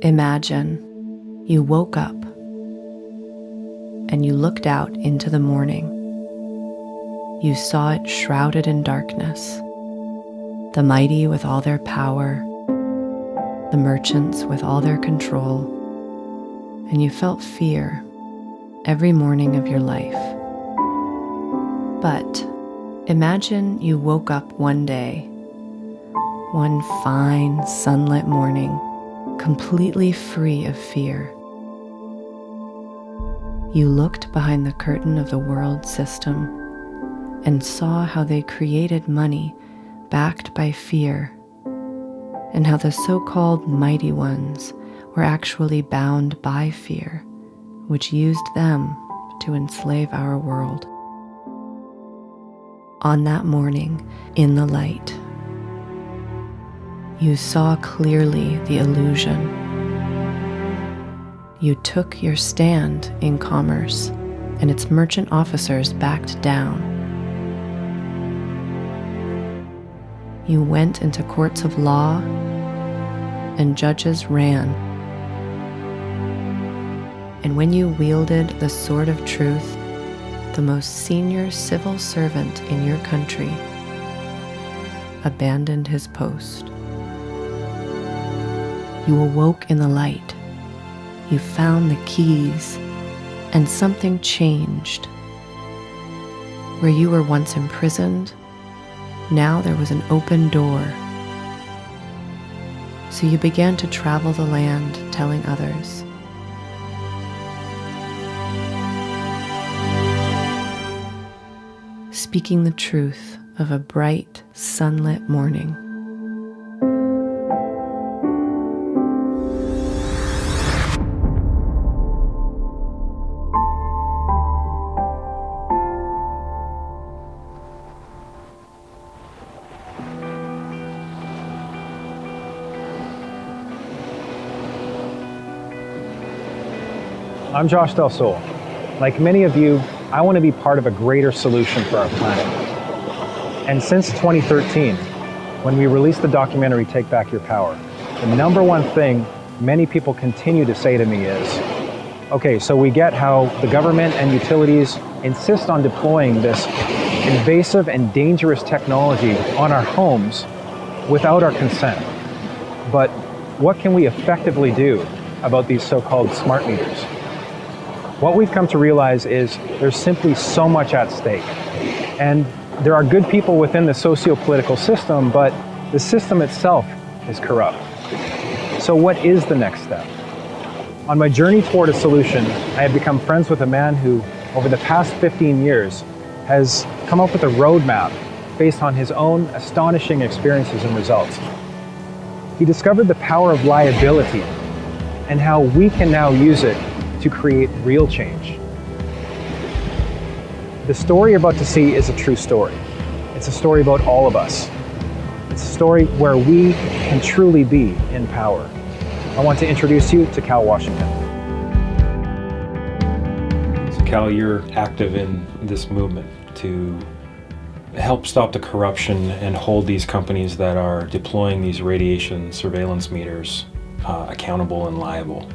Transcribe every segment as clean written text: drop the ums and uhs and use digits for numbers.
Imagine you woke up and you looked out into the morning. You saw it shrouded in darkness, the mighty with all their power, the merchants with all their control, and you felt fear every morning of your life. But imagine you woke up one day, one fine sunlit morning, completely free of fear. You looked behind the curtain of the world system and saw how they created money backed by fear, and how the so-called mighty ones were actually bound by fear, which used them to enslave our world. On that morning, in the light, you saw clearly the illusion. You took your stand in commerce, and its merchant officers backed down. You went into courts of law, and judges ran. And when you wielded the sword of truth, the most senior civil servant in your country abandoned his post. You awoke in the light. You found the keys, and something changed. Where you were once imprisoned, now there was an open door. So you began to travel the land, telling others. Speaking the truth of a bright, sunlit morning. I'm Josh Del Sol. Like many of you, I want to be part of a greater solution for our planet. And since 2013, when we released the documentary Take Back Your Power, the number one thing many people continue to say to me is, okay, so we get how the government and utilities insist on deploying this invasive and dangerous technology on our homes without our consent. But what can we effectively do about these so-called smart meters? What we've come to realize is there's simply so much at stake. And there are good people within the socio-political system, but the system itself is corrupt. So what is the next step? On my journey toward a solution, I have become friends with a man who, over the past 15 years, has come up with a roadmap based on his own astonishing experiences and results. He discovered the power of liability and how we can now use it to create real change. The story you're about to see is a true story. It's a story about all of us. It's a story where we can truly be in power. I want to introduce you to Cal Washington. So Cal, you're active in this movement to help stop the corruption and hold these companies that are deploying these radiation surveillance meters accountable and liable.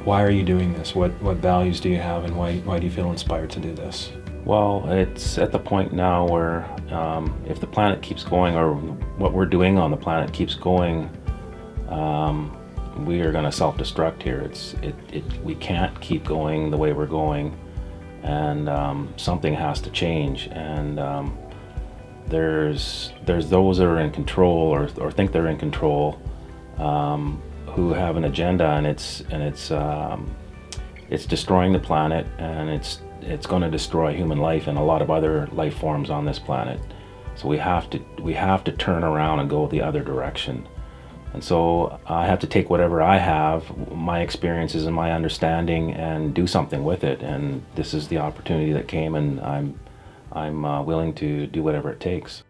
Why are you doing this? What values do you have, and why do you feel inspired to do this? Well, it's at the point now where if the planet keeps going, or what we're doing on the planet keeps going, we are going to self-destruct here. We can't keep going the way we're going, and something has to change. And there's those that are in control or think they're in control, who have an agenda, and it's destroying the planet, and it's going to destroy human life and a lot of other life forms on this planet. So we have to turn around and go the other direction. And so I have to take whatever I have, my experiences and my understanding, and do something with it. And this is the opportunity that came, and I'm willing to do whatever it takes.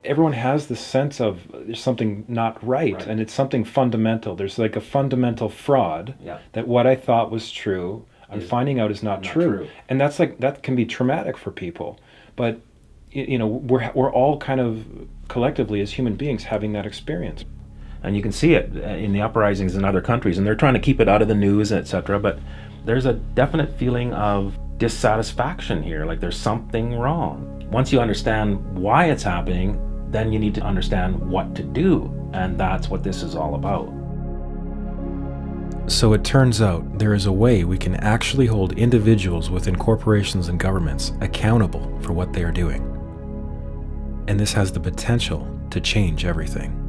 Everyone has this sense of there's something not right, and it's something fundamental. There's like a fundamental fraud that what I thought was true, I'm finding out is not true. And that can be traumatic for people. But we're all kind of collectively as human beings having that experience. And you can see it in the uprisings in other countries, and they're trying to keep it out of the news, etc. But there's a definite feeling of dissatisfaction here, like there's something wrong. Once you understand why it's happening, then you need to understand what to do, and that's what this is all about. So it turns out there is a way we can actually hold individuals within corporations and governments accountable for what they are doing. And this has the potential to change everything.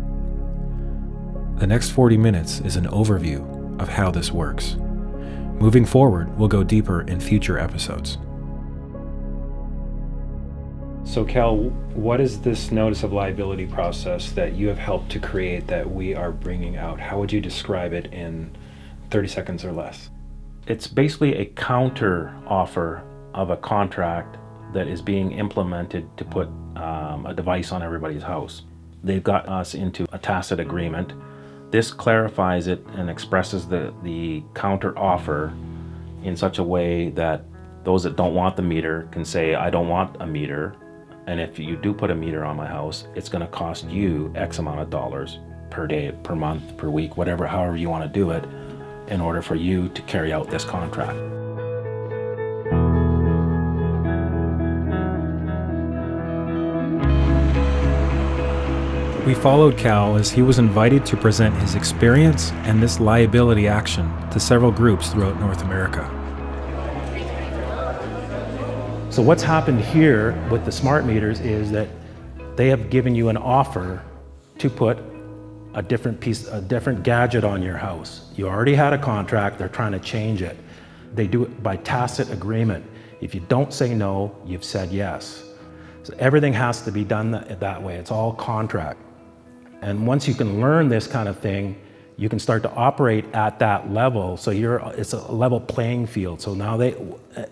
The next 40 minutes is an overview of how this works. Moving forward, we'll go deeper in future episodes. So Cal, what is this notice of liability process that you have helped to create that we are bringing out? How would you describe it in 30 seconds or less? It's basically a counter offer of a contract that is being implemented to put a device on everybody's house. They've got us into a tacit agreement. This clarifies it and expresses the counter offer in such a way that those that don't want the meter can say, I don't want a meter, and if you do put a meter on my house, it's going to cost you X amount of dollars per day, per month, per week, whatever, however you want to do it, in order for you to carry out this contract. We followed Cal as he was invited to present his experience and this liability action to several groups throughout North America. So what's happened here with the smart meters is that they have given you an offer to put a different gadget on your house. You already had a contract, they're trying to change it. They do it by tacit agreement. If you don't say no, you've said yes. So everything has to be done that way. It's all contract. And once you can learn this kind of thing, you can start to operate at that level. So it's a level playing field. So now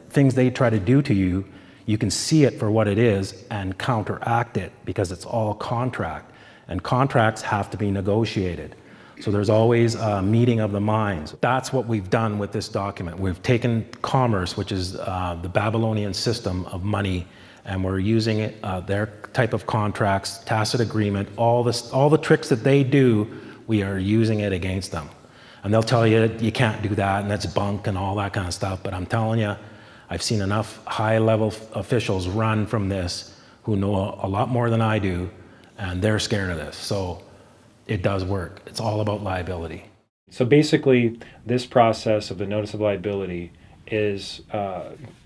things they try to do to you, you can see it for what it is and counteract it because it's all contract. And contracts have to be negotiated. So there's always a meeting of the minds. That's what we've done with this document. We've taken commerce, which is the Babylonian system of money, and we're using it, their type of contracts, tacit agreement, all the tricks that they do, we are using it against them. And they'll tell you, you can't do that, and that's bunk and all that kind of stuff. But I'm telling you, I've seen enough high-level officials run from this who know a lot more than I do, and they're scared of this. So it does work. It's all about liability. So basically, this process of the notice of liability is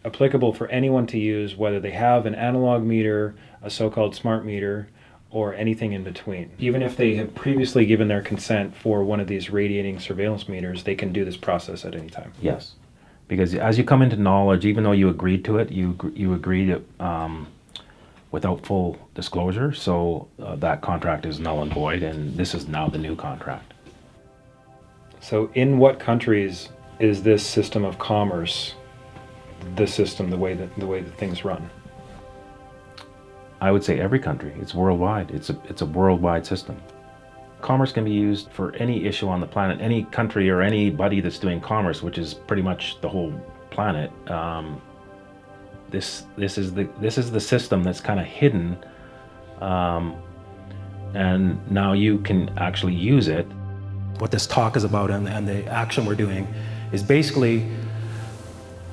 applicable for anyone to use, whether they have an analog meter, a so-called smart meter, or anything in between. Even if they have previously given their consent for one of these radiating surveillance meters, they can do this process at any time. Yes, because as you come into knowledge, even though you agreed to it, you agreed it without full disclosure, so that contract is null and void, and this is now the new contract. So in what countries is this system of commerce, the system, the way that things run? I would say every country. It's worldwide. It's a worldwide system. Commerce can be used for any issue on the planet. Any country or anybody that's doing commerce, which is pretty much the whole planet. This is the system that's kind of hidden, and now you can actually use it. What this talk is about and the action we're doing is basically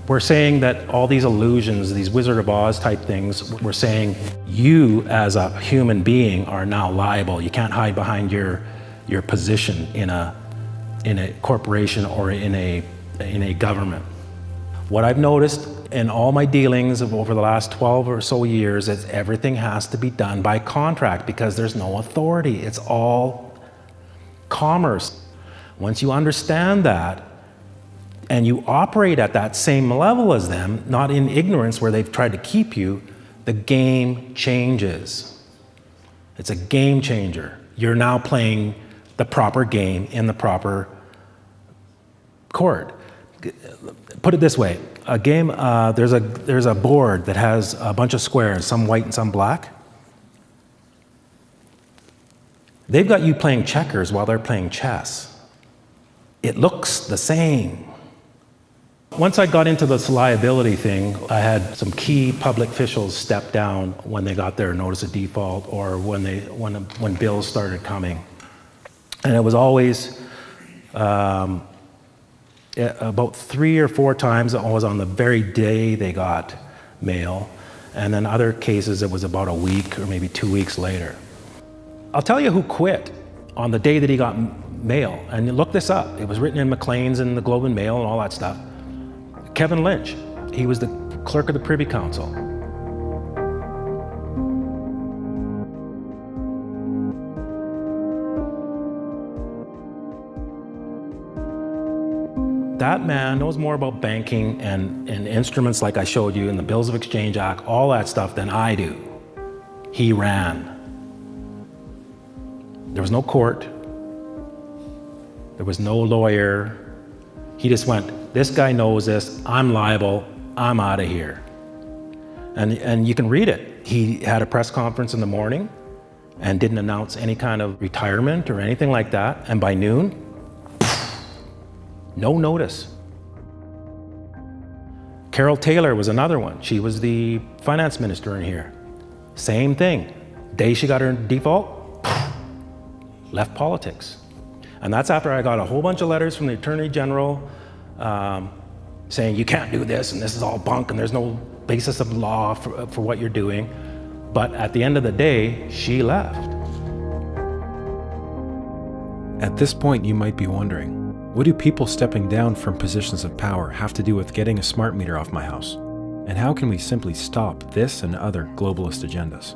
we're saying that all these illusions, these Wizard of Oz type things, we're saying you as a human being are now liable. You can't hide behind your position in a corporation or in a government. What I've noticed in all my dealings over the last 12 or so years is everything has to be done by contract because there's no authority. It's all commerce. Once you understand that and you operate at that same level as them, not in ignorance where they've tried to keep you, the game changes. It's a game changer. You're now playing the proper game in the proper court. Put it this way, a game, there's a board that has a bunch of squares, some white and some black. They've got you playing checkers while they're playing chess. It looks the same. Once I got into this liability thing, I had some key public officials step down when they got their notice of default or when bills started coming. And it was always about 3 or 4 times, it was on the very day they got mail. And then other cases, it was about a week or maybe 2 weeks later. I'll tell you who quit on the day that he got mail. And look this up. It was written in Maclean's and the Globe and Mail and all that stuff. Kevin Lynch. He was the clerk of the Privy Council. That man knows more about banking and instruments like I showed you in the Bills of Exchange Act, all that stuff than I do. He ran. There was no court. There was no lawyer. He just went, this guy knows this, I'm liable, I'm out of here. And you can read it. He had a press conference in the morning and didn't announce any kind of retirement or anything like that. And by noon, no notice. Carol Taylor was another one. She was the finance minister in here. Same thing. Day she got her default, left politics. And that's after I got a whole bunch of letters from the Attorney General saying you can't do this and this is all bunk and there's no basis of law for what you're doing. But at the end of the day, she left. At this point, you might be wondering, what do people stepping down from positions of power have to do with getting a smart meter off my house? And how can we simply stop this and other globalist agendas?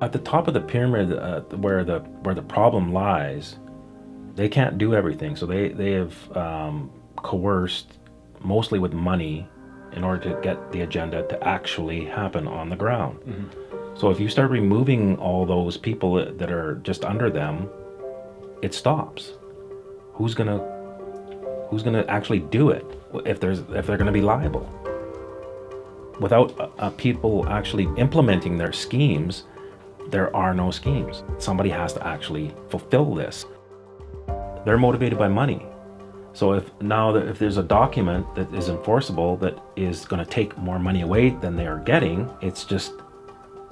At the top of the pyramid, where the problem lies, they can't do everything. So they have coerced, mostly with money, in order to get the agenda to actually happen on the ground. Mm-hmm. So if you start removing all those people that are just under them, it stops. Who's gonna actually do it if they're gonna be liable? Without people actually implementing their schemes, there are no schemes. Somebody has to actually fulfill this. They're motivated by money. So if there's a document that is enforceable that is going to take more money away than they are getting, it's just,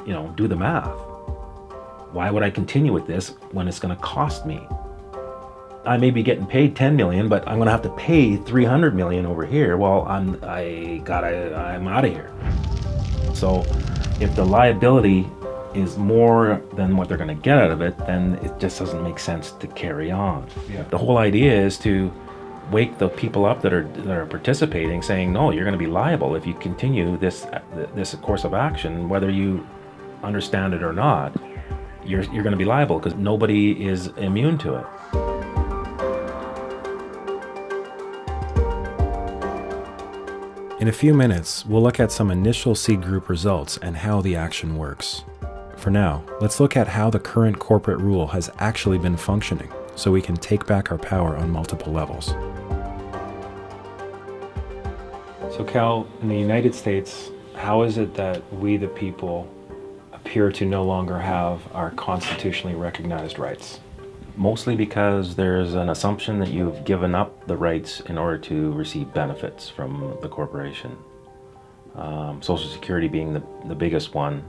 do the math. Why would I continue with this when it's going to cost me? I may be getting paid 10 million, but I'm going to have to pay 300 million over here. Well, I'm out of here. So if the liability is more than what they're going to get out of it, then it just doesn't make sense to carry on. Yeah. The whole idea is to wake the people up that are participating, saying, no, you're going to be liable if you continue this course of action, whether you understand it or not. You're going to be liable because nobody is immune to it. In a few minutes, we'll look at some initial seed group results and how the action works. For now, let's look at how the current corporate rule has actually been functioning, so we can take back our power on multiple levels. So Cal, in the United States, how is it that we the people appear to no longer have our constitutionally recognized rights? Mostly because there's an assumption that you've given up the rights in order to receive benefits from the corporation. Social Security being the biggest one.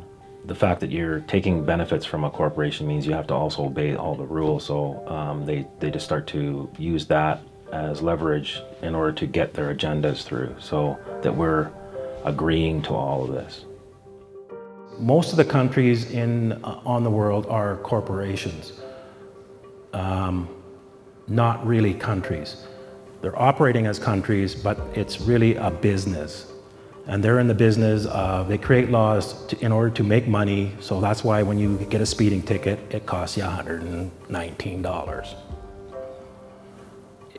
The fact that you're taking benefits from a corporation means you have to also obey all the rules. So they just start to use that as leverage in order to get their agendas through, so that we're agreeing to all of this. Most of the countries on the world are corporations. Not really countries. They're operating as countries, but it's really a business. And they're in the business of, they create laws in order to make money. So that's why when you get a speeding ticket, it costs you $119.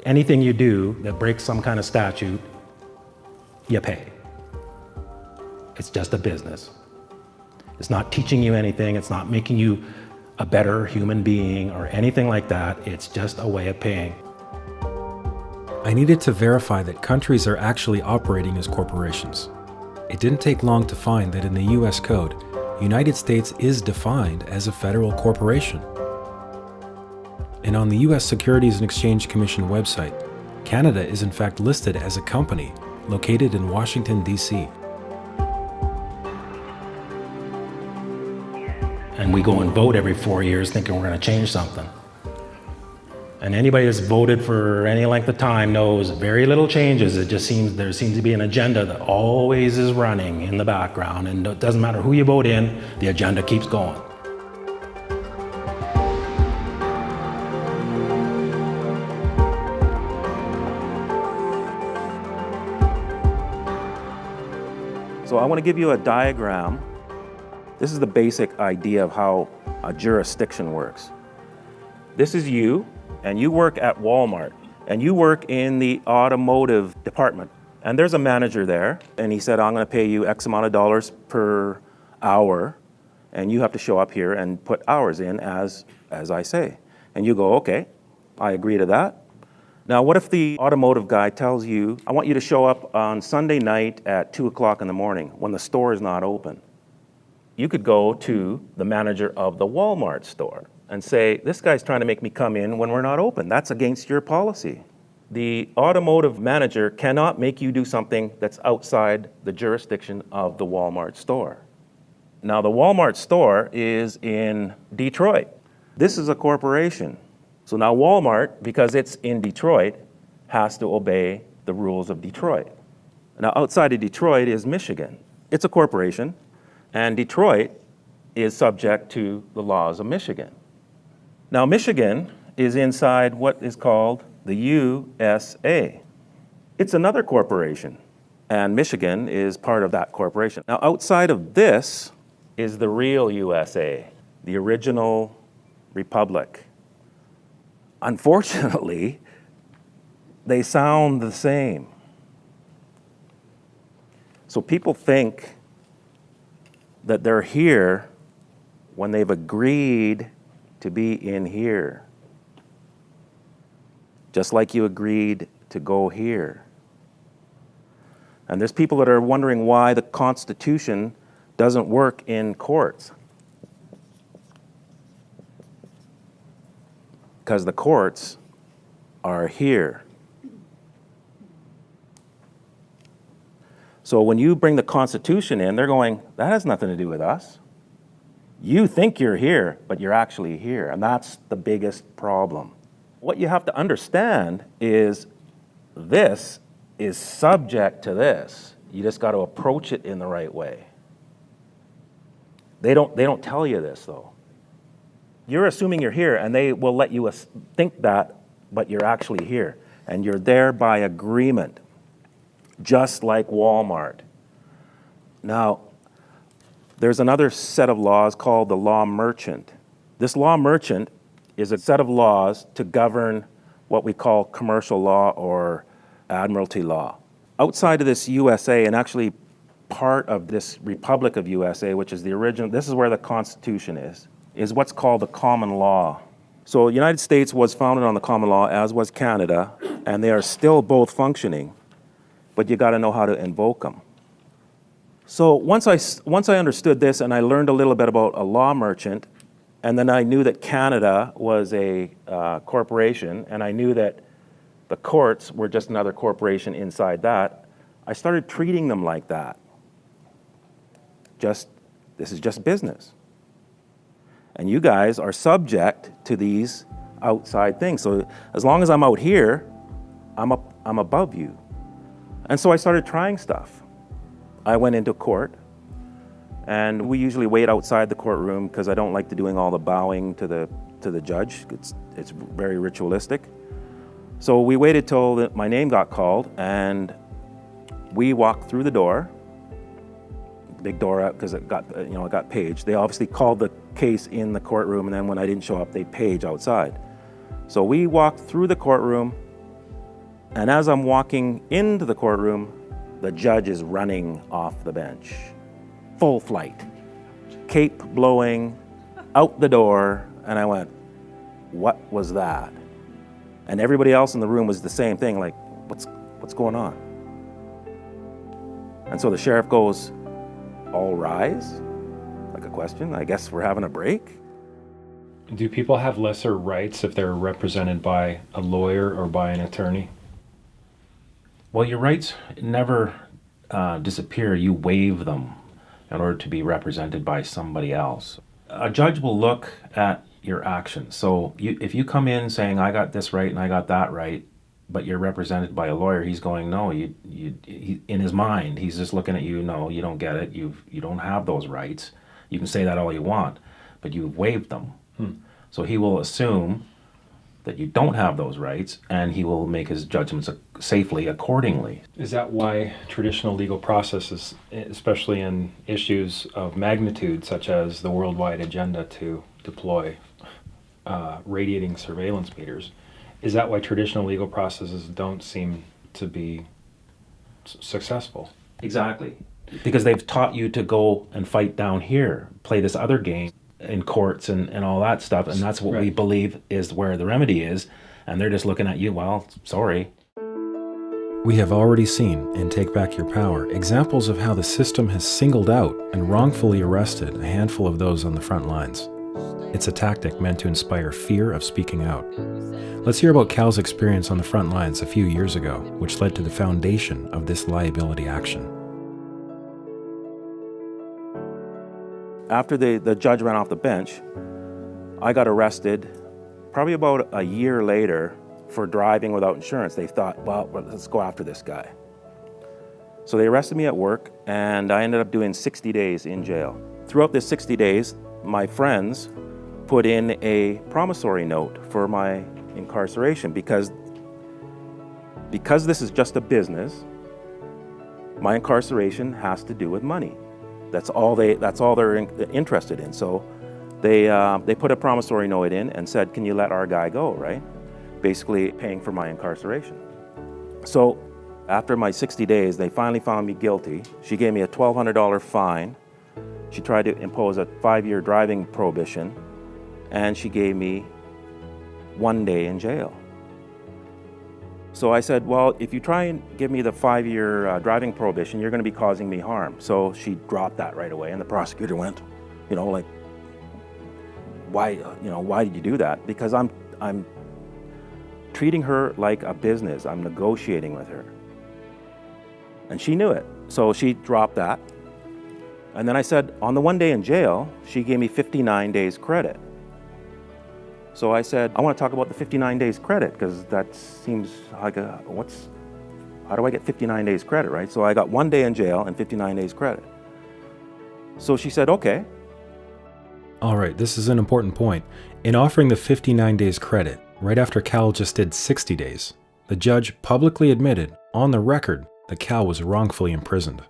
Anything you do that breaks some kind of statute, you pay. It's just a business. It's not teaching you anything. It's not making you a better human being or anything like that. It's just a way of paying. I needed to verify that countries are actually operating as corporations. It didn't take long to find that in the US Code, United States is defined as a federal corporation. And on the US Securities and Exchange Commission website, Canada is in fact listed as a company located in Washington, D.C. And we go and vote every 4 years thinking we're going to change something. And anybody that's voted for any length of time knows very little changes. It just seems there seems to be an agenda that always is running in the background, and it doesn't matter who you vote in, the agenda keeps going. So I want to give you a diagram. This is the basic idea of how a jurisdiction works. This is you, and you work at Walmart, and you work in the automotive department. And there's a manager there, and he said, I'm going to pay you X amount of dollars per hour, and you have to show up here and put hours in as I say. And you go, okay, I agree to that. Now, what if the automotive guy tells you, I want you to show up on Sunday night at 2 o'clock in the morning when the store is not open? You could go to the manager of the Walmart store and say, this guy's trying to make me come in when we're not open. That's against your policy. The automotive manager cannot make you do something that's outside the jurisdiction of the Walmart store. Now, the Walmart store is in Detroit. This is a corporation. So now Walmart, because it's in Detroit, has to obey the rules of Detroit. Now, outside of Detroit is Michigan. It's a corporation, and Detroit is subject to the laws of Michigan. Now, Michigan is inside what is called the USA. It's another corporation, and Michigan is part of that corporation. Now, outside of this is the real USA, the original republic. Unfortunately, they sound the same. So people think that they're here when they've agreed to be in here. Just like you agreed to go here. And there's people that are wondering why the Constitution doesn't work in courts. Because the courts are here. So when you bring the Constitution in, they're going, that has nothing to do with us. You think you're here, but you're actually here. And that's the biggest problem. What you have to understand is this is subject to this. You just got to approach it in the right way. They don't tell you this, though. You're assuming you're here, and they will let you think that, but you're actually here. And you're there by agreement, just like Walmart. Now, there's another set of laws called the law merchant. This law merchant is a set of laws to govern what we call commercial law or admiralty law. Outside of this USA, and actually part of this Republic of USA, which is the original, this is where the Constitution is what's called the common law. So the United States was founded on the common law, as was Canada, and they are still both functioning, but you got to know how to invoke them. So once I understood this and I learned a little bit about a law merchant, and then I knew that Canada was a corporation, and I knew that the courts were just another corporation inside that, I started treating them like that. This is just business. And you guys are subject to these outside things. So as long as I'm out here, I'm above you. And so I started trying stuff. I went into court, and we usually wait outside the courtroom because I don't like doing all the bowing to the judge. It's very ritualistic. So we waited till my name got called, and we walked through the door. Big door out because it got paged. They obviously called the case in the courtroom, and then when I didn't show up, they page outside. So we walked through the courtroom, and as I'm walking into the courtroom, the judge is running off the bench. Full flight. Cape blowing, out the door, and I went, what was that? And everybody else in the room was the same thing, like, what's going on? And so the sheriff goes, all rise? Like a question? I guess we're having a break? Do people have lesser rights if they're represented by a lawyer or by an attorney? Well, your rights never disappear. You waive them in order to be represented by somebody else. A judge will look at your actions. So if you come in saying, I got this right and I got that right, but you're represented by a lawyer, he's going, no, in his mind, he's just looking at you, no, you don't get it. You don't have those rights. You can say that all you want, but you've waived them. So he will assume that you don't have those rights, and he will make his judgments safely accordingly. Is that why traditional legal processes, especially in issues of magnitude such as the worldwide agenda to deploy radiating surveillance meters, is that why traditional legal processes don't seem to be successful? Exactly. Because they've taught you to go and fight down here, play this other game in courts and all that stuff, and that's what we believe is where the remedy is, and they're just looking at you, well, sorry. We have already seen in Take Back Your Power examples of how the system has singled out and wrongfully arrested a handful of those on the front lines. It's a tactic meant to inspire fear of speaking out. Let's hear about Cal's experience on the front lines a few years ago, which led to the foundation of this liability action. After the judge ran off the bench, I got arrested probably about a year later for driving without insurance. They thought, well, let's go after this guy. So they arrested me at work, and I ended up doing 60 days in jail. Throughout this 60 days, my friends put in a promissory note for my incarceration because this is just a business. My incarceration has to do with money. That's all they're interested in. So they put a promissory note in and said, can you let our guy go, right? Basically paying for my incarceration. So after my 60 days, they finally found me guilty. She gave me a $1,200 fine. She tried to impose a 5-year driving prohibition, and she gave me 1 day in jail. So I said, well, if you try and give me the 5-year driving prohibition, you're going to be causing me harm. So she dropped that right away, and the prosecutor went, why did you do that? Because I'm treating her like a business. I'm negotiating with her. And she knew it. So she dropped that. And then I said, on the 1 day in jail, she gave me 59 days credit. So I said, I want to talk about the 59 days credit, because that seems like how do I get 59 days credit, right? So I got 1 day in jail and 59 days credit. So she said, okay. All right, this is an important point. In offering the 59 days credit, right after Cal just did 60 days, the judge publicly admitted on the record that Cal was wrongfully imprisoned.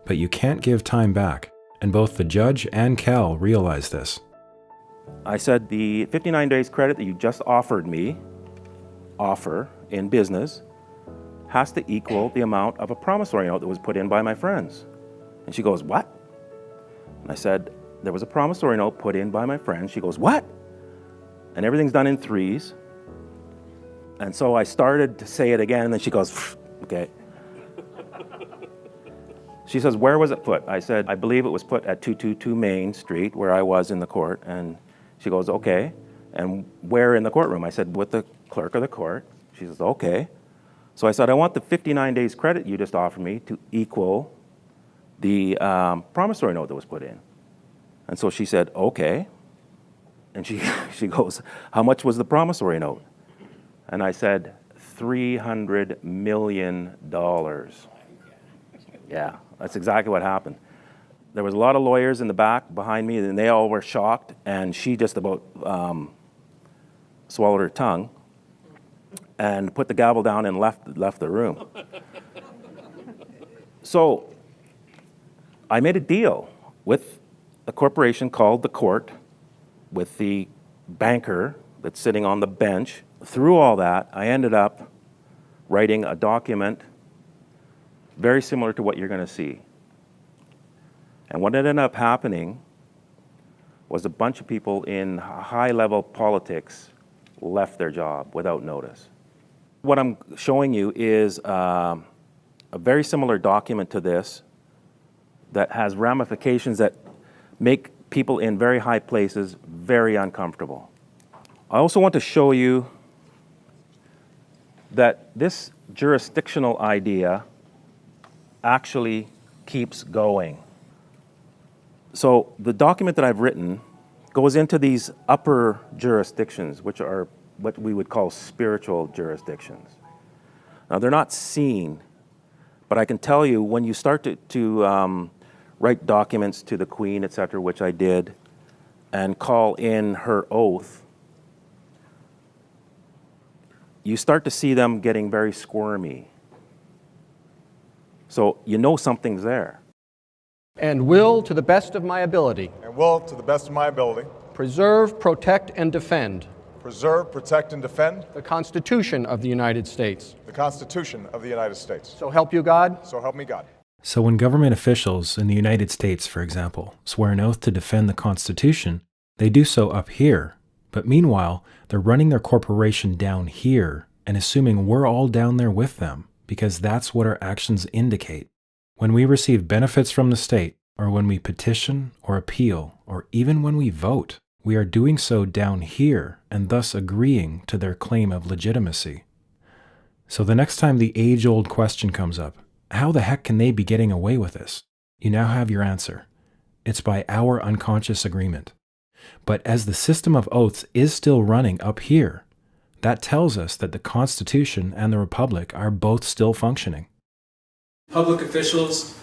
But you can't give time back, and both the judge and Cal realized this. I said, the 59 days credit that you just offered me, in business, has to equal the amount of a promissory note that was put in by my friends. And she goes, what? And I said, there was a promissory note put in by my friends. She goes, what? And everything's done in threes. And so I started to say it again, and then she goes, okay. She says, where was it put? I said, I believe it was put at 222 Main Street, where I was in the court. And she goes, okay. And where in the courtroom? I said, with the clerk of the court. She says, okay. So I said, I want the 59 days credit you just offered me to equal the promissory note that was put in. And so she said, okay. And she goes, how much was the promissory note? And I said, $300 million. Yeah, that's exactly what happened. There was a lot of lawyers in the back behind me, and they all were shocked, and she just about swallowed her tongue and put the gavel down and left the room. So I made a deal with a corporation called The Court, with the banker that's sitting on the bench. Through all that, I ended up writing a document very similar to what you're going to see. And what ended up happening was a bunch of people in high-level politics left their job without notice. What I'm showing you is a very similar document to this that has ramifications that make people in very high places very uncomfortable. I also want to show you that this jurisdictional idea actually keeps going. So the document that I've written goes into these upper jurisdictions, which are what we would call spiritual jurisdictions. Now, they're not seen, but I can tell you when you start to write documents to the Queen, etc., which I did, and call in her oath, you start to see them getting very squirmy. So you know something's there. And will, to the best of my ability, and will, to the best of my ability, preserve, protect, and defend preserve, protect, and defend the Constitution of the United States. the Constitution of the United States. So help you God. So help me God. So when government officials in the United States, for example, swear an oath to defend the Constitution, they do so up here. But meanwhile, they're running their corporation down here and assuming we're all down there with them, because that's what our actions indicate. When we receive benefits from the state, or when we petition or appeal, or even when we vote, we are doing so down here and thus agreeing to their claim of legitimacy. So the next time the age-old question comes up, how the heck can they be getting away with this? You now have your answer. It's by our unconscious agreement. But as the system of oaths is still running up here, that tells us that the Constitution and the Republic are both still functioning. Public officials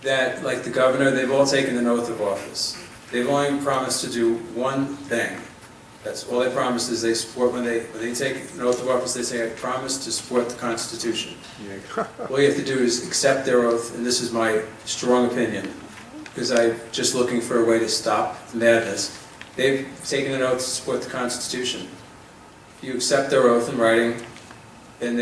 that, like the governor, they've all taken an oath of office. They've only promised to do one thing. That's all they promise is they support, when they take an oath of office, they say, I promise to support the Constitution. All you have to do is accept their oath, and this is my strong opinion, because I'm just looking for a way to stop the madness. They've taken an oath to support the Constitution. If you accept their oath in writing, then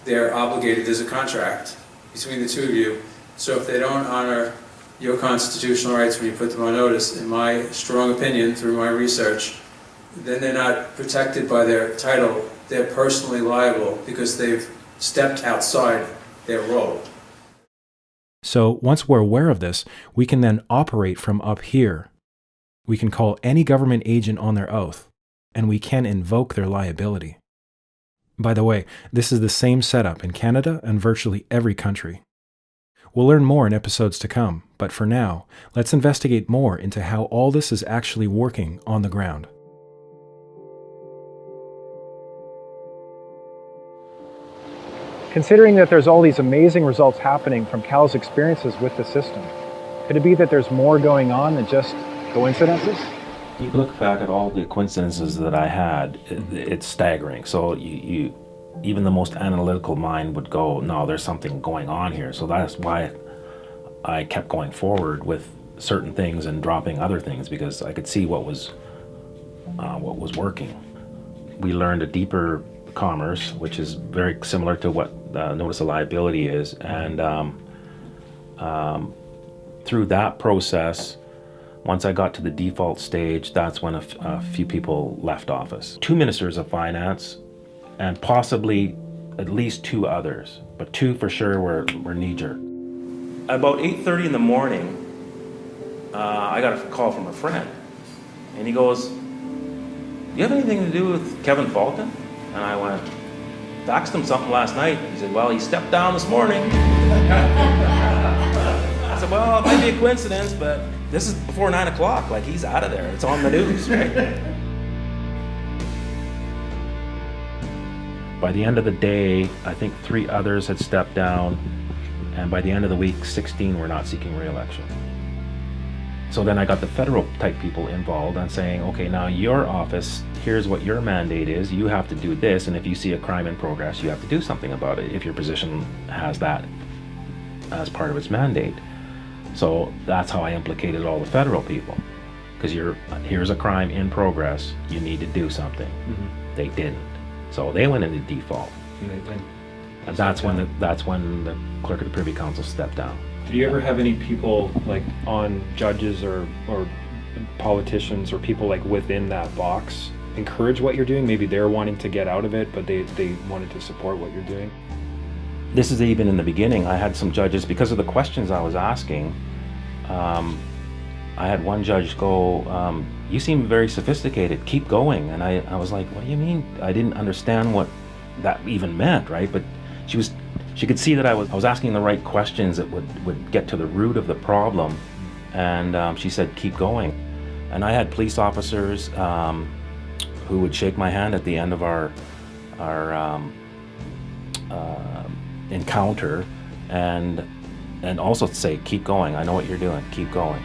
they're obligated, there's a contract between the two of you. So if they don't honor your constitutional rights when you put them on notice, in my strong opinion, through my research, then they're not protected by their title. They're personally liable because they've stepped outside their role. So once we're aware of this, we can then operate from up here. We can call any government agent on their oath, and we can invoke their liability. By the way, this is the same setup in Canada and virtually every country. We'll learn more in episodes to come, but for now, let's investigate more into how all this is actually working on the ground. Considering that there's all these amazing results happening from Cal's experiences with the system, could it be that there's more going on than just coincidences? You look back at all the coincidences that I had, it's staggering. So you even the most analytical mind would go, no, there's something going on here. So that's why I kept going forward with certain things and dropping other things, because I could see what was working. We learned a deeper commerce, which is very similar to what notice of liability is, and through that process, once I got to the default stage, that's when a few people left office. 2 ministers of finance, and possibly at least 2 others, but 2 for sure were knee-jerk. About 8:30 in the morning, I got a call from a friend, and he goes, "Do you have anything to do with Kevin Fulton?" And I went, "Faxed him something last night." He said, "Well, he stepped down this morning." I said, "Well, it might be a coincidence, but this is before 9 o'clock. Like, he's out of there. It's on the news, right?" By the end of the day, I think 3 others had stepped down, and by the end of the week, 16 were not seeking re-election. So then I got the federal type people involved and saying, okay, now your office, here's what your mandate is. You have to do this, and if you see a crime in progress, you have to do something about it if your position has that as part of its mandate. So that's how I implicated all the federal people, because here's a crime in progress, you need to do something. Mm-hmm. They didn't. So they went into default. And that's when the clerk of the Privy Council stepped down. Did you ever have any people like on judges or politicians or people like within that box encourage what you're doing? Maybe they're wanting to get out of it, but they wanted to support what you're doing? This is even in the beginning. I had some judges, because of the questions I was asking, I had one judge go, "You seem very sophisticated, keep going." And I was like, "What do you mean?" I didn't understand what that even meant, right? But she could see that I was asking the right questions that would get to the root of the problem, and she said, "Keep going." And I had police officers who would shake my hand at the end of our encounter and also say, keep going, I know what you're doing, keep going.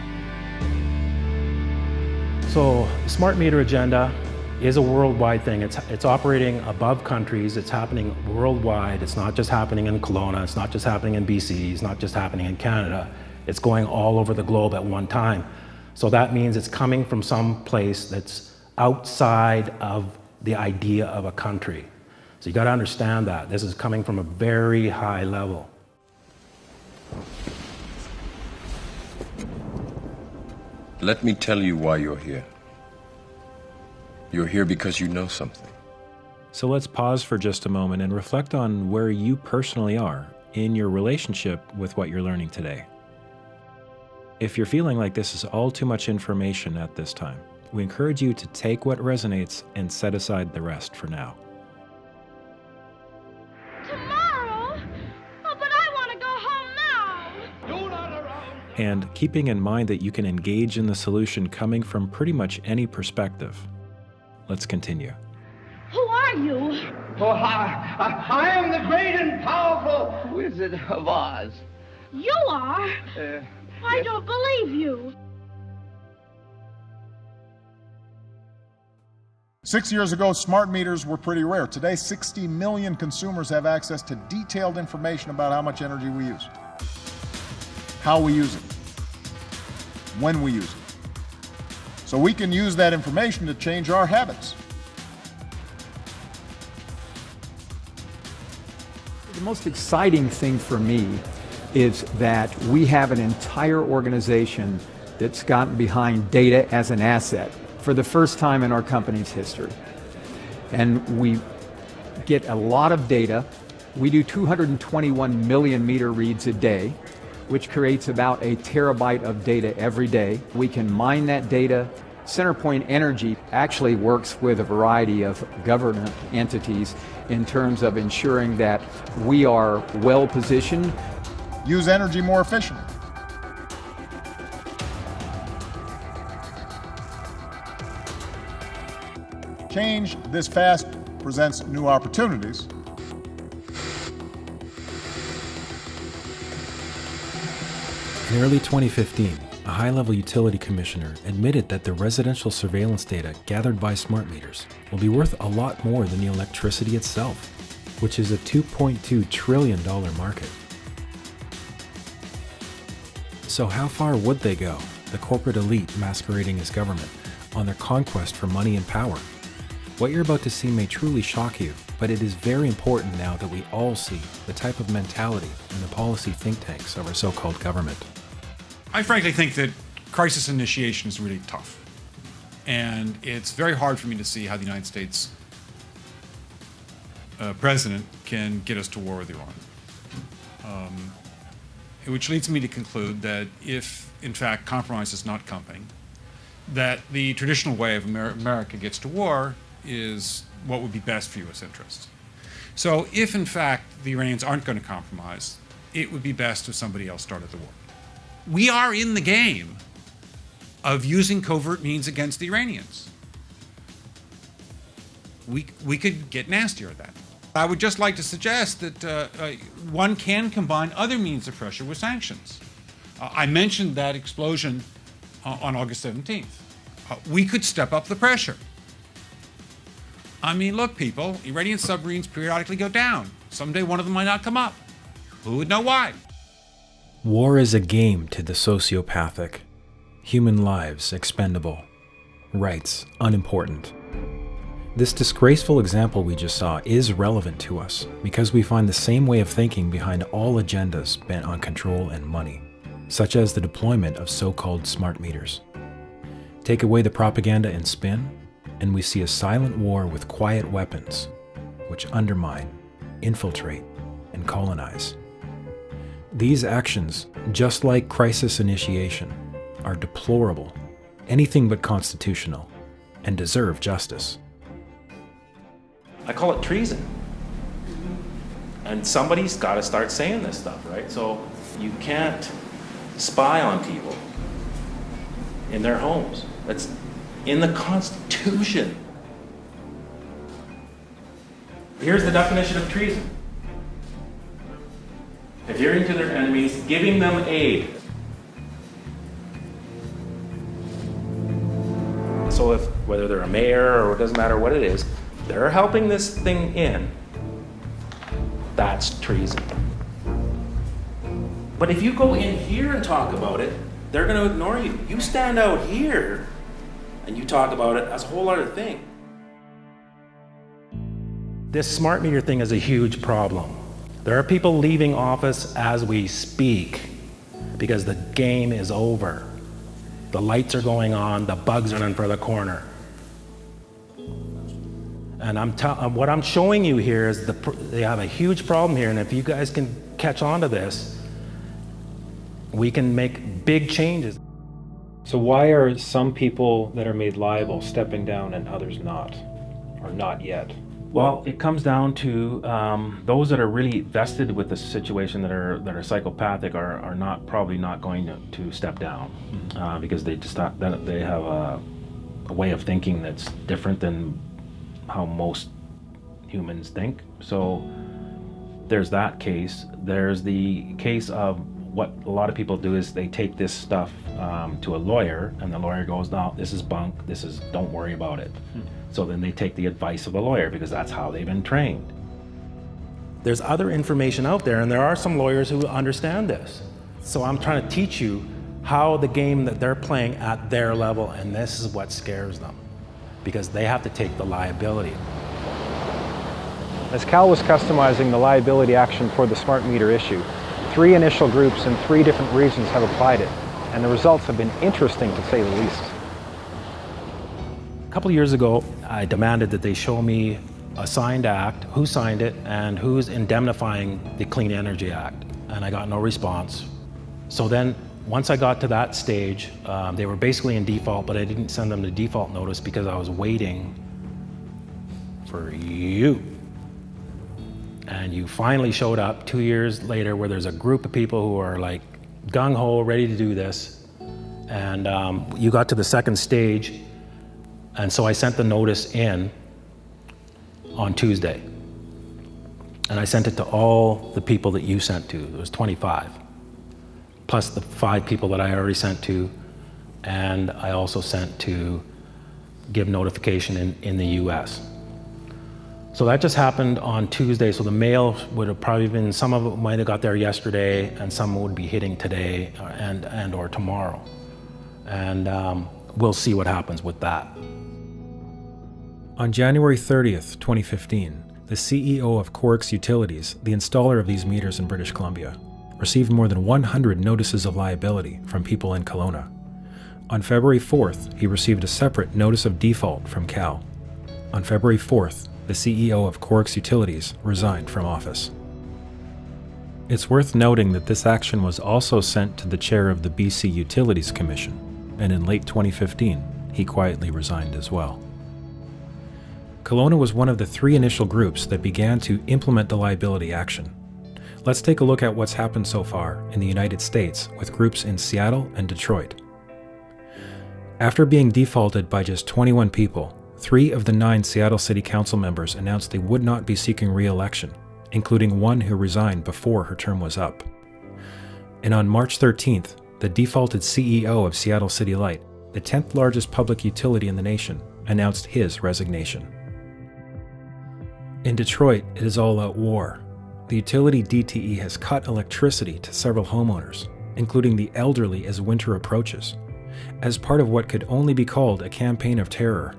So smart meter agenda is a worldwide thing. It's operating above countries, it's happening worldwide. It's not just happening in Kelowna, it's not just happening in BC, it's not just happening in Canada. It's going all over the globe at one time. So that means it's coming from some place that's outside of the idea of a country. So you got to understand that. This is coming from a very high level. Let me tell you why you're here. You're here because you know something. So let's pause for just a moment and reflect on where you personally are in your relationship with what you're learning today. If you're feeling like this is all too much information at this time, we encourage you to take what resonates and set aside the rest for now. Tomorrow? Oh, but I want to go home now. You're not around. And keeping in mind that you can engage in the solution coming from pretty much any perspective. Let's continue. Who are you? Oh, I am the great and powerful Wizard of Oz. You are? I don't believe you. 6 years ago, smart meters were pretty rare. Today, 60 million consumers have access to detailed information about how much energy we use, how we use it, when we use it. So we can use that information to change our habits. The most exciting thing for me is that we have an entire organization that's gotten behind data as an asset for the first time in our company's history. And we get a lot of data. We do 221 million meter reads a day, which creates about a terabyte of data every day. We can mine that data. CenterPoint Energy actually works with a variety of government entities in terms of ensuring that we are well positioned. Use energy more efficiently. Change this fast presents new opportunities. In early 2015, a high-level utility commissioner admitted that the residential surveillance data gathered by smart meters will be worth a lot more than the electricity itself, which is a $2.2 trillion market. So how far would they go, the corporate elite masquerading as government, on their conquest for money and power? What you're about to see may truly shock you, but it is very important now that we all see the type of mentality in the policy think tanks of our so-called government. I frankly think that crisis initiation is really tough. And it's very hard for me to see how the United States president can get us to war with Iran. Which leads me to conclude that if, in fact, compromise is not coming, that the traditional way of America gets to war is what would be best for U.S. interests. So if, in fact, the Iranians aren't going to compromise, it would be best if somebody else started the war. We are in the game of using covert means against the Iranians. We could get nastier at that. I would just like to suggest that one can combine other means of pressure with sanctions. I mentioned that explosion on August 17th. We could step up the pressure. I mean, look, people, Iranian submarines periodically go down. Someday one of them might not come up. Who would know why? War is a game to the sociopathic. Human lives expendable. Rights unimportant. This disgraceful example we just saw is relevant to us because we find the same way of thinking behind all agendas bent on control and money, such as the deployment of so-called smart meters. Take away the propaganda and spin, and we see a silent war with quiet weapons, which undermine, infiltrate, and colonize. These actions, just like crisis initiation, are deplorable, anything but constitutional, and deserve justice. I call it treason. And somebody's got to start saying this stuff, right? So you can't spy on people in their homes. That's in the Constitution. Here's the definition of treason. Adhering to their enemies, giving them aid. So if, whether they're a mayor or it doesn't matter what it is, they're helping this thing in, that's treason. But if you go in here and talk about it, they're going to ignore you. You stand out here and you talk about it as a whole other thing. This smart meter thing is a huge problem. There are people leaving office as we speak because the game is over. The lights are going on, the bugs are in for the corner. And what I'm showing you here is they have a huge problem here, and if you guys can catch on to this, we can make big changes. So why are some people that are made liable stepping down and others not, or not yet? Well, it comes down to those that are really vested with the situation that are psychopathic are probably not going to step down because they have a way of thinking that's different than how most humans think. So there's that case. There's the case of what a lot of people do is they take this stuff to a lawyer, and the lawyer goes, "No, this is bunk. Don't worry about it." So then they take the advice of a lawyer because that's how they've been trained. There's other information out there, and there are some lawyers who understand this. So I'm trying to teach you how the game that they're playing at their level, and this is what scares them, because they have to take the liability. As Cal was customizing the liability action for the smart meter issue, 3 initial groups in 3 different regions have applied it, and the results have been interesting to say the least. A couple of years ago, I demanded that they show me a signed act, who signed it, and who's indemnifying the Clean Energy Act, and I got no response. So then, once I got to that stage, they were basically in default, but I didn't send them the default notice because I was waiting for you. And you finally showed up 2 years later where there's a group of people who are like gung-ho, ready to do this. And you got to the second stage, and so I sent the notice in on Tuesday. And I sent it to all the people that you sent to. There was 25, plus the 5 people that I already sent to, and I also sent to give notification in the US. So that just happened on Tuesday, so the mail would have probably been, some of it might have got there yesterday, and some would be hitting today and or tomorrow. And we'll see what happens with that. On January 30th, 2015, the CEO of Corix Utilities, the installer of these meters in British Columbia, received more than 100 notices of liability from people in Kelowna. On February 4th, he received a separate notice of default from Cal. On February 4th, the CEO of Corix Utilities resigned from office. It's worth noting that this action was also sent to the chair of the BC Utilities Commission, and in late 2015, he quietly resigned as well. Kelowna was one of the 3 initial groups that began to implement the liability action. Let's take a look at what's happened so far in the United States with groups in Seattle and Detroit. After being defaulted by just 21 people, 3 of the 9 Seattle City Council members announced they would not be seeking re-election, including one who resigned before her term was up. And on March 13th, the defaulted CEO of Seattle City Light, the 10th largest public utility in the nation, announced his resignation. In Detroit, it is all out war. The utility DTE has cut electricity to several homeowners, including the elderly as winter approaches, as part of what could only be called a campaign of terror.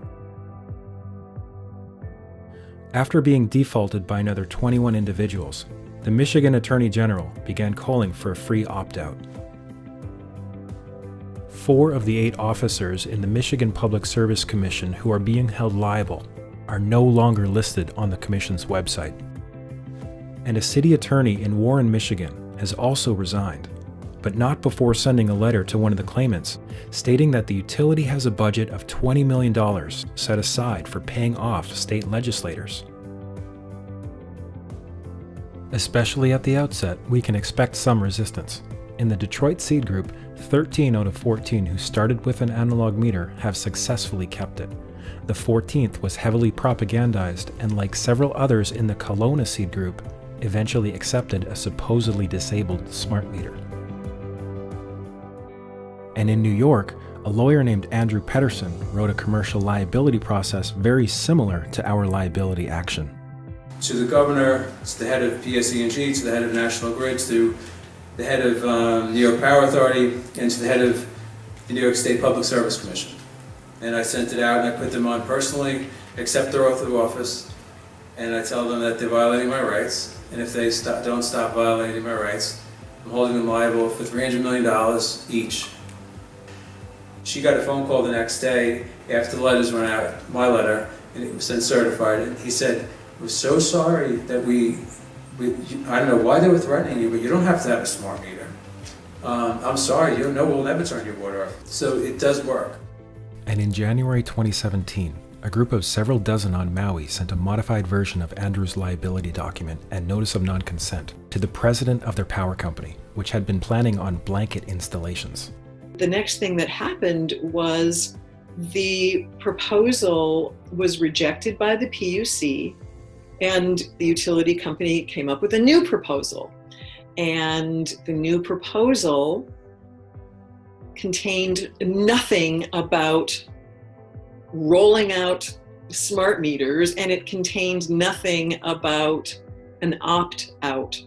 After being defaulted by another 21 individuals, the Michigan Attorney General began calling for a free opt-out. 4 of the 8 officers in the Michigan Public Service Commission who are being held liable are no longer listed on the Commission's website. And a city attorney in Warren, Michigan has also resigned, but not before sending a letter to one of the claimants stating that the utility has a budget of $20 million set aside for paying off state legislators. Especially at the outset, we can expect some resistance. In the Detroit Seed Group, 13 out of 14 who started with an analog meter have successfully kept it. The 14th was heavily propagandized and, like several others in the Kelowna Seed Group, eventually accepted a supposedly disabled smart meter. And in New York, a lawyer named Andrew Pedersen wrote a commercial liability process very similar to our liability action. To the governor, to the head of PSE&G, to the head of National Grid, to the head of New York Power Authority, and to the head of the New York State Public Service Commission. And I sent it out and I put them on personally, accept their oath of office, and I tell them that they're violating my rights, and if they don't stop violating my rights, I'm holding them liable for $300 million each. She got a phone call the next day after the letters went out, my letter, and it was then certified, and he said, "We're so sorry that I don't know why they were threatening you, but you don't have to have a smart meter. I'm sorry, you know we'll never turn your water off." So it does work. And in January 2017, a group of several dozen on Maui sent a modified version of Andrew's liability document and notice of non-consent to the president of their power company, which had been planning on blanket installations. The next thing that happened was the proposal was rejected by the PUC, and the utility company came up with a new proposal. And the new proposal contained nothing about rolling out smart meters, and it contained nothing about an opt-out.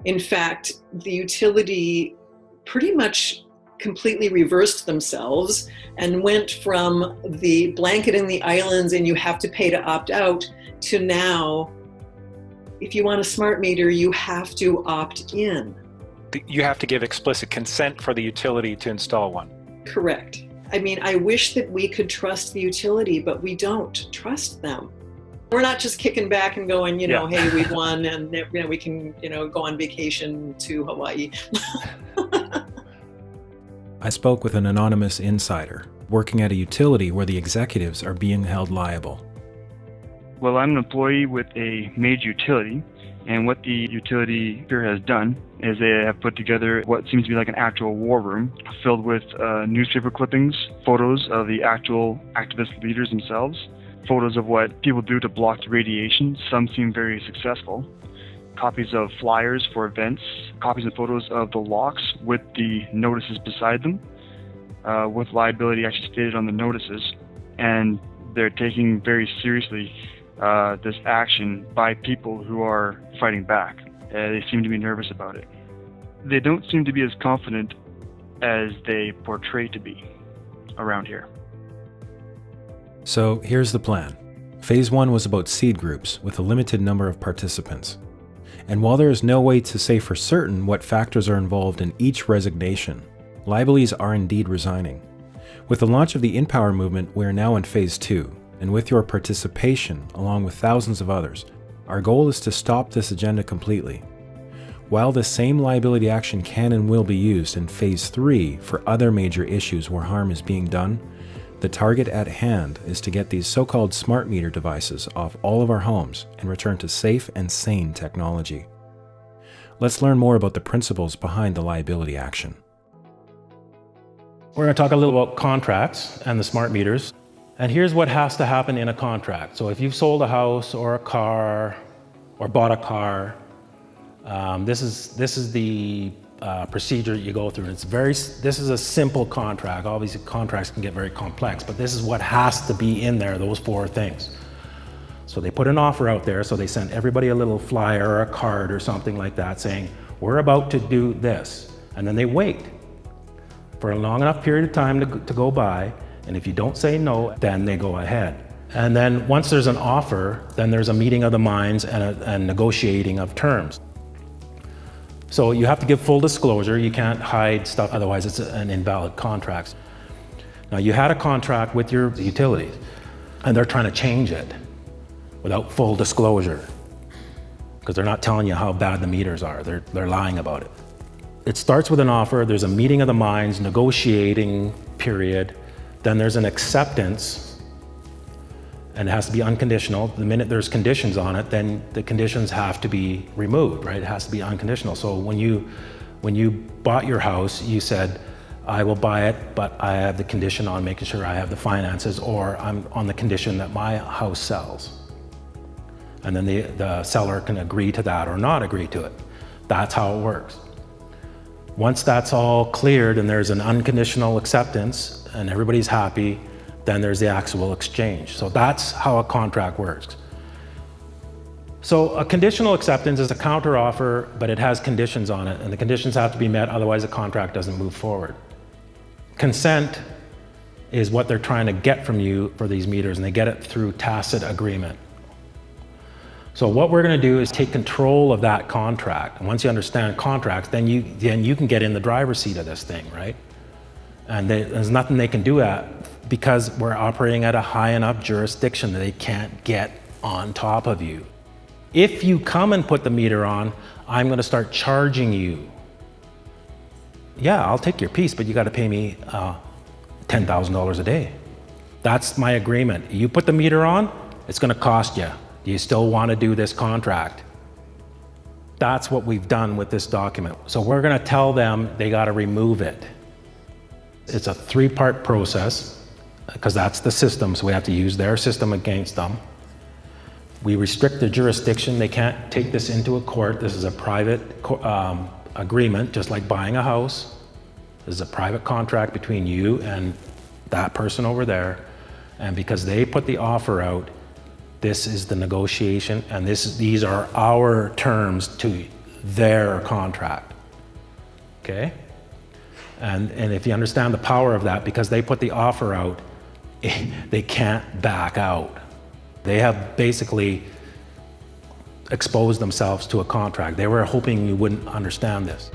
In fact, the utility pretty much completely reversed themselves and went from the blanket in the islands and you have to pay to opt out to now, if you want a smart meter, you have to opt in. You have to give explicit consent for the utility to install one. Correct. I mean, I wish that we could trust the utility, but we don't trust them. We're not just kicking back and going, hey, we've won and we can, go on vacation to Hawaii. I spoke with an anonymous insider working at a utility where the executives are being held liable. Well, I'm an employee with a major utility, and what the utility here has done is they have put together what seems to be like an actual war room filled with newspaper clippings, photos of the actual activist leaders themselves, photos of what people do to block the radiation. Some seem very successful. Copies of flyers for events, copies and photos of the locks with the notices beside them, with liability actually stated on the notices. And they're taking very seriously this action by people who are fighting back. They seem to be nervous about it. They don't seem to be as confident as they portray to be around here. So here's the plan. Phase 1 was about seed groups with a limited number of participants. And while there is no way to say for certain what factors are involved in each resignation, liabilities are indeed resigning. With the launch of the InPower movement, we are now in Phase 2, and with your participation, along with thousands of others, our goal is to stop this agenda completely. While the same liability action can and will be used in Phase 3 for other major issues where harm is being done, the target at hand is to get these so-called smart meter devices off all of our homes and return to safe and sane technology. Let's learn more about the principles behind the liability action. We're going to talk a little about contracts and the smart meters. And here's what has to happen in a contract. So if you've sold a house or a car or bought a car, this is the procedure you go through. This is a simple contract. Obviously contracts can get very complex, but this is what has to be in there, those 4 things. So they put an offer out there, so they send everybody a little flyer or a card or something like that saying, we're about to do this. And then they wait for a long enough period of time to go by, and if you don't say no, then they go ahead. And then once there's an offer, then there's a meeting of the minds and a negotiating of terms. So you have to give full disclosure. You can't hide stuff, otherwise it's an invalid contract. Now you had a contract with your utilities, and they're trying to change it without full disclosure because they're not telling you how bad the meters are. They're lying about it. It starts with an offer, there's a meeting of the minds, negotiating period, then there's an acceptance, and it has to be unconditional. The minute there's conditions on it, then the conditions have to be removed, right? It has to be unconditional. So when When you bought your house, you said, I will buy it, but I have the condition on making sure I have the finances, or I'm on the condition that my house sells. And then the seller can agree to that or not agree to it. That's how it works. Once that's all cleared and there's an unconditional acceptance and everybody's happy, then there's the actual exchange. So that's how a contract works. So a conditional acceptance is a counteroffer, but it has conditions on it, and the conditions have to be met, otherwise the contract doesn't move forward. Consent is what they're trying to get from you for these meters, and they get it through tacit agreement. So what we're going to do is take control of that contract. And once you understand contracts, then you can get in the driver's seat of this thing, right? And there's nothing they can do because we're operating at a high enough jurisdiction that they can't get on top of you. If you come and put the meter on, I'm going to start charging you. Yeah, I'll take your piece, but you got to pay me $10,000 a day. That's my agreement. You put the meter on, it's going to cost you. Do you still want to do this contract? That's what we've done with this document. So we're going to tell them they got to remove it. It's a 3-part process because that's the system, so we have to use their system against them. We restrict the jurisdiction. They can't take this into a court. This is a private agreement, just like buying a house. This is a private contract between you and that person over there. And because they put the offer out, this is the negotiation, and these are our terms to their contract. Okay? And if you understand the power of that, because they put the offer out, they can't back out. They have basically exposed themselves to a contract. They were hoping you wouldn't understand this.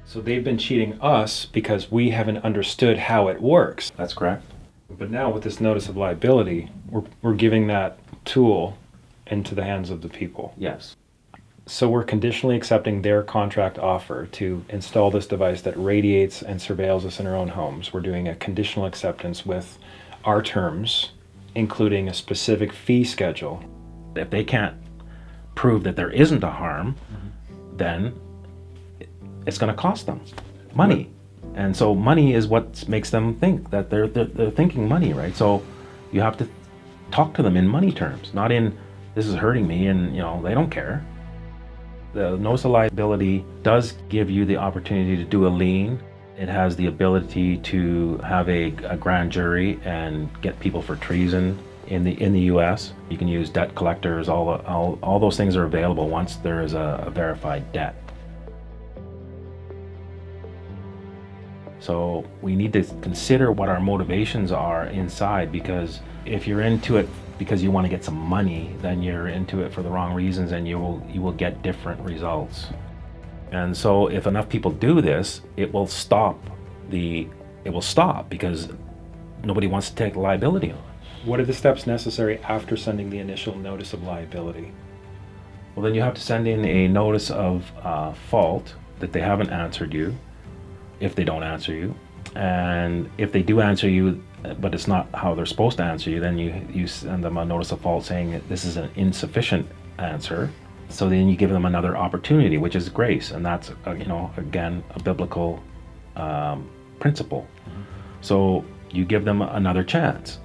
So they've been cheating us because we haven't understood how it works. That's correct. But now with this notice of liability, we're giving that tool into the hands of the people. Yes. So we're conditionally accepting their contract offer to install this device that radiates and surveils us in our own homes. We're doing a conditional acceptance with our terms, including a specific fee schedule. If they can't prove that there isn't a harm, then it's going to cost them money. And so money is what makes them think that they're thinking money, right? So you have to talk to them in money terms, not in this is hurting me and they don't care. The notice of liability does give you the opportunity to do a lien. It has the ability to have a grand jury and get people for treason in the U.S. You can use debt collectors. All those things are available once there is a verified debt. So we need to consider what our motivations are inside, because if you're into it because you want to get some money, then you're into it for the wrong reasons, and you will get different results. And so if enough people do this, it will stop because nobody wants to take the liability on. What are the steps necessary after sending the initial notice of liability? Well, then you have to send in a notice of fault that they haven't answered you, if they don't answer you. And if they do answer you, but it's not how they're supposed to answer you, then you send them a notice of fault saying that this is an insufficient answer. So then you give them another opportunity, which is grace, and that's again a biblical principle. So you give them another chance.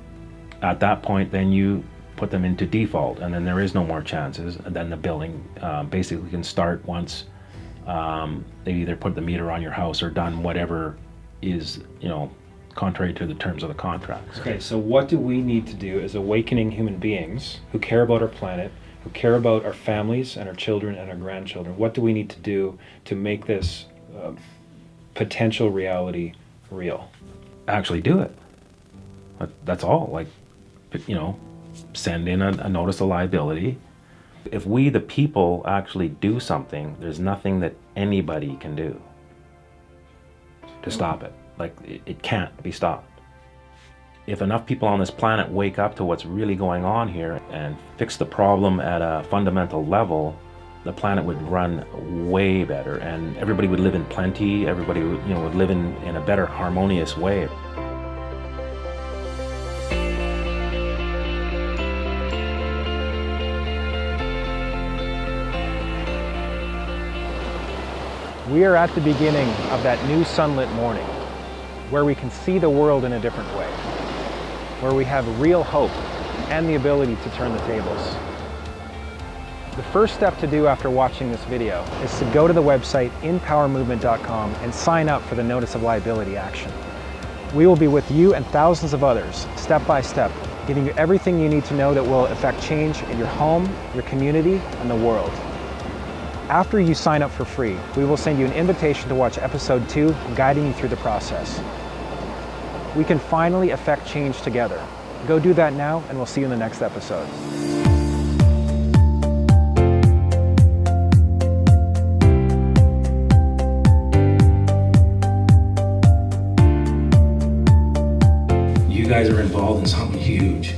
At that point, then you put them into default, and then there is no more chances, and then the billing basically can start once they either put the meter on your house or done whatever is contrary to the terms of the contract. Okay, so what do we need to do as awakening human beings who care about our planet, who care about our families and our children and our grandchildren? What do we need to do to make this potential reality real? Actually do it. That's all. Send in a notice of liability. If we, the people, actually do something, there's nothing that anybody can do to stop it. It can't be stopped. If enough people on this planet wake up to what's really going on here and fix the problem at a fundamental level, the planet would run way better, and everybody would live in plenty. Everybody would live in a better, harmonious way. We are at the beginning of that new sunlit morning, where we can see the world in a different way, where we have real hope and the ability to turn the tables. The first step to do after watching this video is to go to the website empowermovement.com and sign up for the Notice of Liability action. We will be with you and thousands of others, step by step, giving you everything you need to know that will affect change in your home, your community, and the world. After you sign up for free, we will send you an invitation to watch episode 2, guiding you through the process. We can finally affect change together. Go do that now, and we'll see you in the next episode. You guys are involved in something huge.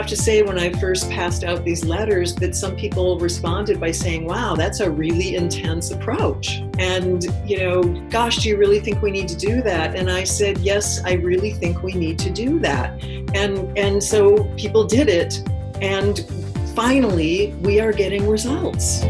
To say when I first passed out these letters that some people responded by saying, wow, that's a really intense approach. And, gosh, do you really think we need to do that? And I said, yes, I really think we need to do that. And so people did it. And finally, we are getting results.